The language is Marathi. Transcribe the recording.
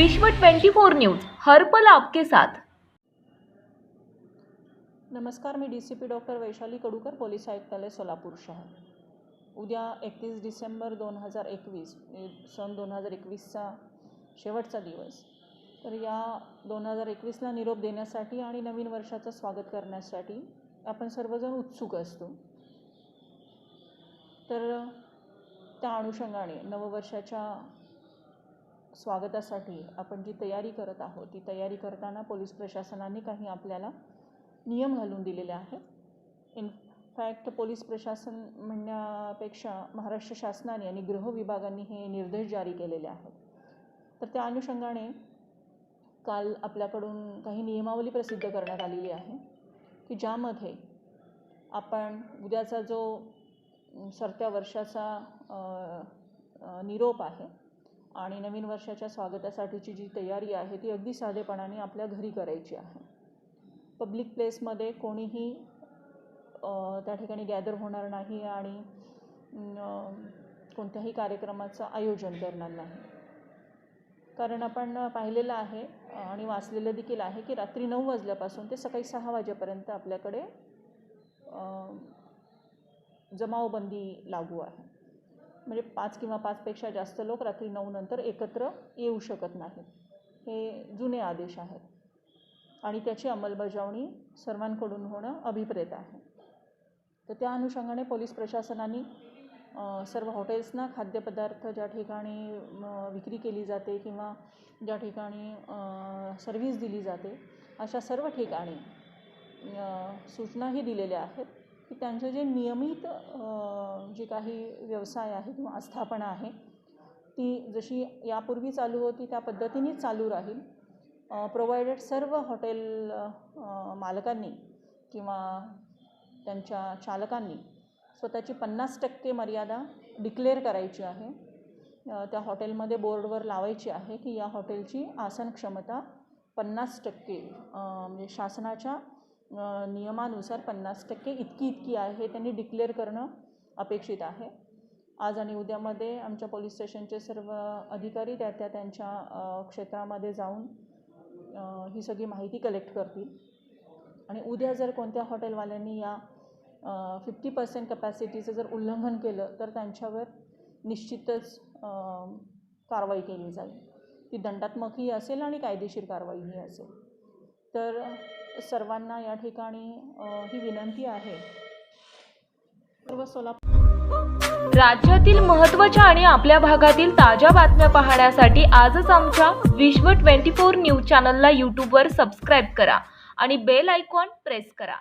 विश्व 24 न्यूज हर पल आपके साथ। नमस्कार, मी DCP doctor Vaishali Kadukar, police आयुक्तालय सोलापूर शहर। उद्या 31 डिसेंबर 2021 सन 2021चा शेवटचा दिवस। तर या 2021ला निरोप देण्यासाठी आणि नवीन वर्षाचं स्वागत करण्यासाठी आपण सर्वजण उत्सुक असतो। तर त्या अनुषंगाने नववर्षाच्या स्वागतासाठी आपण जी तयारी करत आहोत, ती तयारी करताना पोलीस प्रशासनाने काही आपल्याला नियम घालून दिलेले आहेत। इनफॅक्ट पोलीस प्रशासन म्हणण्यापेक्षा महाराष्ट्र शासनाने आणि गृह विभागाने हे निर्देश जारी केलेले आहेत। तर त्या अनुषंगाने काल आपल्याकडून काही नियमावली प्रसिद्ध करण्यात आलेली आहे की ज्यामध्ये आपण उद्याचा जो सरत्या वर्षाचा निरोप आहे आणि नवीन वर्षाच्या स्वागतासाठीची जी तयारी आहे ती अगदी साधेपणाने आपल्या घरी करायची आहे। पब्लिक प्लेसमध्ये कोणीही त्या ठिकाणी गॅदर होणार नाही आणि कोणत्याही कार्यक्रमाचं आयोजन करणार नाही। कारण आपण पाहिलेलं आहे आणि वाचलेलं देखील आहे की रात्री 9 वाजल्यापासून ते सकाळी 6 वाजेपर्यंत आपल्याकडे जमावबंदी लागू आहे। म्हणजे 5 किंवा 5 पेक्षा जास्त लोक रात्री 9 नंतर एकत्र येऊ शकत नाहीत। हे जुने आदेश आहेत आणि त्याची अंमलबजावणी सर्वांकडून होणं अभिप्रेत आहे। तर त्या अनुषंगाने पोलीस प्रशासनाने सर्व हॉटेल्सना खाद्यपदार्थ ज्या ठिकाणी विक्री केली जाते किंवा ज्या ठिकाणी सर्व्हिस दिली जाते अशा सर्व ठिकाणी सूचनाही दिलेल्या आहेत की त्यांचे जे नियमित जी काही व्यवसाय आहे किंवा आस्थापना आहे ती जशी यापूर्वी चालू होती त्या पद्धतीनेच चालू राहील। प्रोव्हाइडेड सर्व हॉटेल मालकांनी किंवा त्यांच्या चालकांनी स्वतःची 50% मर्यादा डिक्लेअर करायची आहे। त्या हॉटेलमध्ये बोर्डवर लावायची आहे की या हॉटेलची आसन क्षमता 50% म्हणजे शासनाच्या नियमानुसार 50% इतकी आहे हे त्यांनी डिक्लेअर करणं अपेक्षित आहे। आज आणि उद्यामध्ये आमच्या पोलीस स्टेशनचे सर्व अधिकारी त्यांच्या क्षेत्रामध्ये जाऊन ही सगळी माहिती कलेक्ट करतील आणि उद्या जर कोणत्या हॉटेलवाल्यांनी या 50% कॅपॅसिटीचं जर उल्लंघन केलं तर त्यांच्यावर निश्चितच कारवाई केली जाईल। ती दंडात्मकही असेल आणि कायदेशीर कारवाईही असेल। तर सर्वांना या ठिकाणी ही विनंती आहे। सर्व सोलापूर राज्यातील महत्त्वाच्या आणि आपल्या भागातील ताज्या बातम्या पाहण्यासाठी आजच आमच्या विश्व 24 न्यूज चॅनलला यूट्यूबवर सबस्क्राईब करा आणि बेल आयकॉन प्रेस करा।